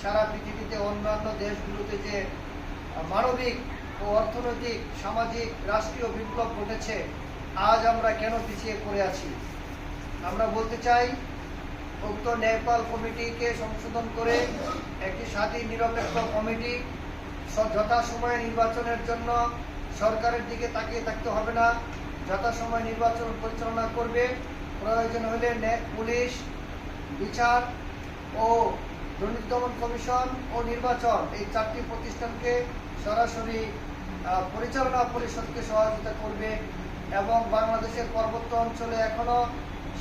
সারা পৃথিবীতে অন্যান্য দেশগুলোতে যে মানবিক ও অর্থনৈতিক সামাজিক রাষ্ট্রীয় বিপ্লব ঘটেছে, আজ আমরা কেন পিছিয়ে পড়ে আছি? আমরা বলতে চাই, উক্ত নেপাল কমিটিকে সংশোধন করে একটি স্বাধীন নিরপেক্ষ কমিটি যথাসময়ে নির্বাচনের জন্য সরকারের দিকে তাকিয়ে থাকতে হবে না, যথাসময়ে নির্বাচন পরিচালনা করবে। প্রয়োজন হলে পুলিশ, বিচার ও দুর্নীতি দমন কমিশন ও নির্বাচন, এই চারটি প্রতিষ্ঠানকে সরাসরি পরিচালনা পরিষদকে সহযোগিতা করবে। এবং বাংলাদেশের পার্বত্য অঞ্চলে এখনো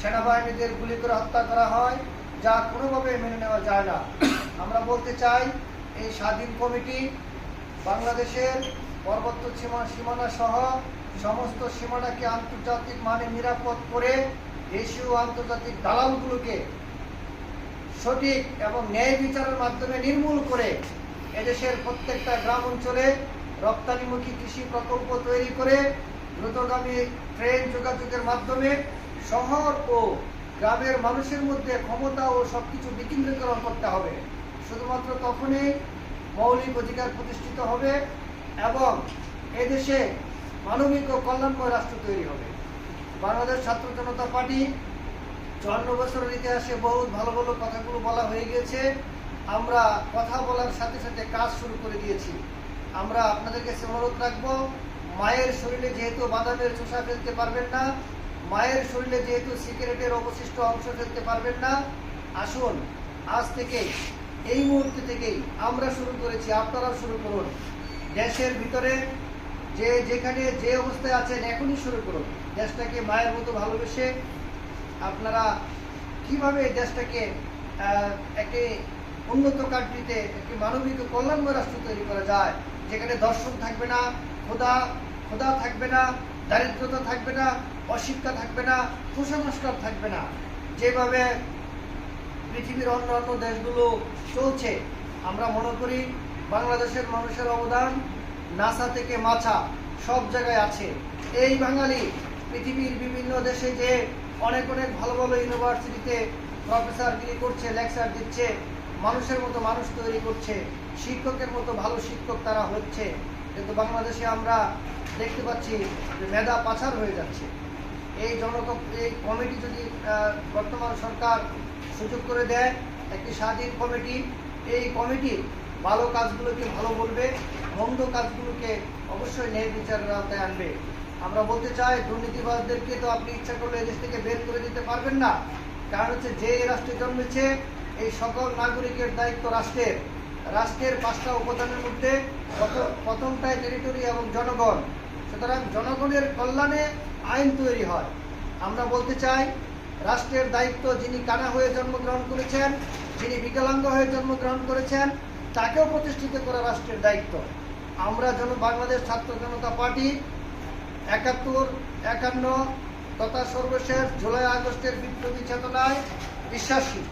সেনাবাহিনীদের গুলি করে হত্যা করা হয়, যা কোনোভাবে মেনে নেওয়া যায় না। আমরা বলতে চাই, এই স্বাধীন কমিটি বাংলাদেশের পার্বত্য সীমানা সহ সমস্ত সীমানাকে আন্তর্জাতিক মানে নিরাপদ করে দেশীয় আন্তর্জাতিক দালালগুলোকে সঠিক এবং ন্যায় বিচারের মাধ্যমে নির্মূল করে এদেশের প্রত্যেকটা গ্রাম অঞ্চলে রপ্তানিমুখী কৃষি প্রকল্প তৈরি করে দ্রুতগামী ট্রেন যোগাযোগের মাধ্যমে শহর ও গ্রামের মানুষের মধ্যে ক্ষমতা ও সবকিছু বিকেন্দ্রীকরণ করতে হবে। শুধুমাত্র তখনই মৌলিক অধিকার প্রতিষ্ঠিত হবে এবং এদেশে মানবিক ও কল্যাণময় রাষ্ট্র তৈরি হবে। বাংলাদেশ ছাত্র জনতা পার্টি 54 বছরের ইতিহাসে বহুত ভালো ভালো কথাগুলো বলা হয়ে গিয়েছে। আমরা কথা বলার সাথে সাথে কাজ শুরু করে দিয়েছি। আমরা আপনাদেরকে অনুরোধ রাখবো, মায়ের শরীরে যেহেতু বাদামের চোষা ফেলতে পারবেন না, মায়ের শরীরে যেহেতু সিগারেটের অবশিষ্ট অংশ ফেলতে পারবেন না, আসুন আজ থেকে এই মুহূর্তে থেকেই আমরা শুরু করেছি, আপনারাও শুরু করুন। দেশের ভিতরে যেখানে যে অবস্থায় আছেন এখনই শুরু করুন। দেশটাকে মায়ের মতো ভালোবেসে আপনারা কিভাবে দেশটাকে একটি উন্নত কান্ট্রিতে একটি মানবিক ও কল্যাণময় রাষ্ট্র তৈরি করা যায়, যেখানে দর্শন থাকবে না, ক্ষুধা থাকবে না, দারিদ্রতা থাকবে না, অশিক্ষা থাকবে না, কুসংস্কার থাকবে না। যেভাবে পৃথিবীর অন্যান্য দেশগুলো চলছে, আমরা মনে করি বাংলাদেশের মানুষের অবদান নাসা থেকে মাছা সব জায়গায় আছে। এই বাঙালি পৃথিবীর বিভিন্ন দেশে যে অনেক ভালো ভালো ইউনিভার্সিটিতে প্রফেসরগিরি করছে, লেকচার দিচ্ছে, মানুষের মতো মানুষ তৈরি করছে, শিক্ষকের মতো ভালো শিক্ষক তারা হচ্ছে। কিন্তু বাংলাদেশে আমরা দেখতে পাচ্ছি যে মেধা পাচার হয়ে যাচ্ছে। এই কমিটি যদি বর্তমান সরকার সুযোগ করে দেয়, একটি স্বাধীন কমিটি, এই কমিটি ভালো কাজগুলোকে ভালো বলবে, মন্দ কাজগুলোকে অবশ্যই ন্যায় বিচারের আওতায় আনবে। আমরা বলতে চাই, দুর্নীতিবাজদেরকে তো আপনি ইচ্ছা করলে এদেশ থেকে বের করে দিতে পারবেন না। কারণ হচ্ছে, যে রাষ্ট্রে জন্মেছে এই সকল নাগরিকের দায়িত্ব রাষ্ট্রের 5টা উপাদানের মধ্যে প্রথমটাই টেরিটরি এবং জনগণ। সুতরাং জনগণের কল্যাণে আইন তৈরি হয়। আমরা বলতে চাই, রাষ্ট্রের দায়িত্ব যিনি কানা হয়ে জন্মগ্রহণ করেছেন, যিনি বিকলাঙ্গ হয়ে জন্মগ্রহণ করেছেন, তাকেও প্রতিষ্ঠিত করা রাষ্ট্রের দায়িত্ব। আমরা বাংলাদেশ ছাত্র জনতা পার্টি 71, 51 তথা সর্বশেষ জুলাই আগস্টের বিপ্লবী চেতনায় বিশ্বাসী।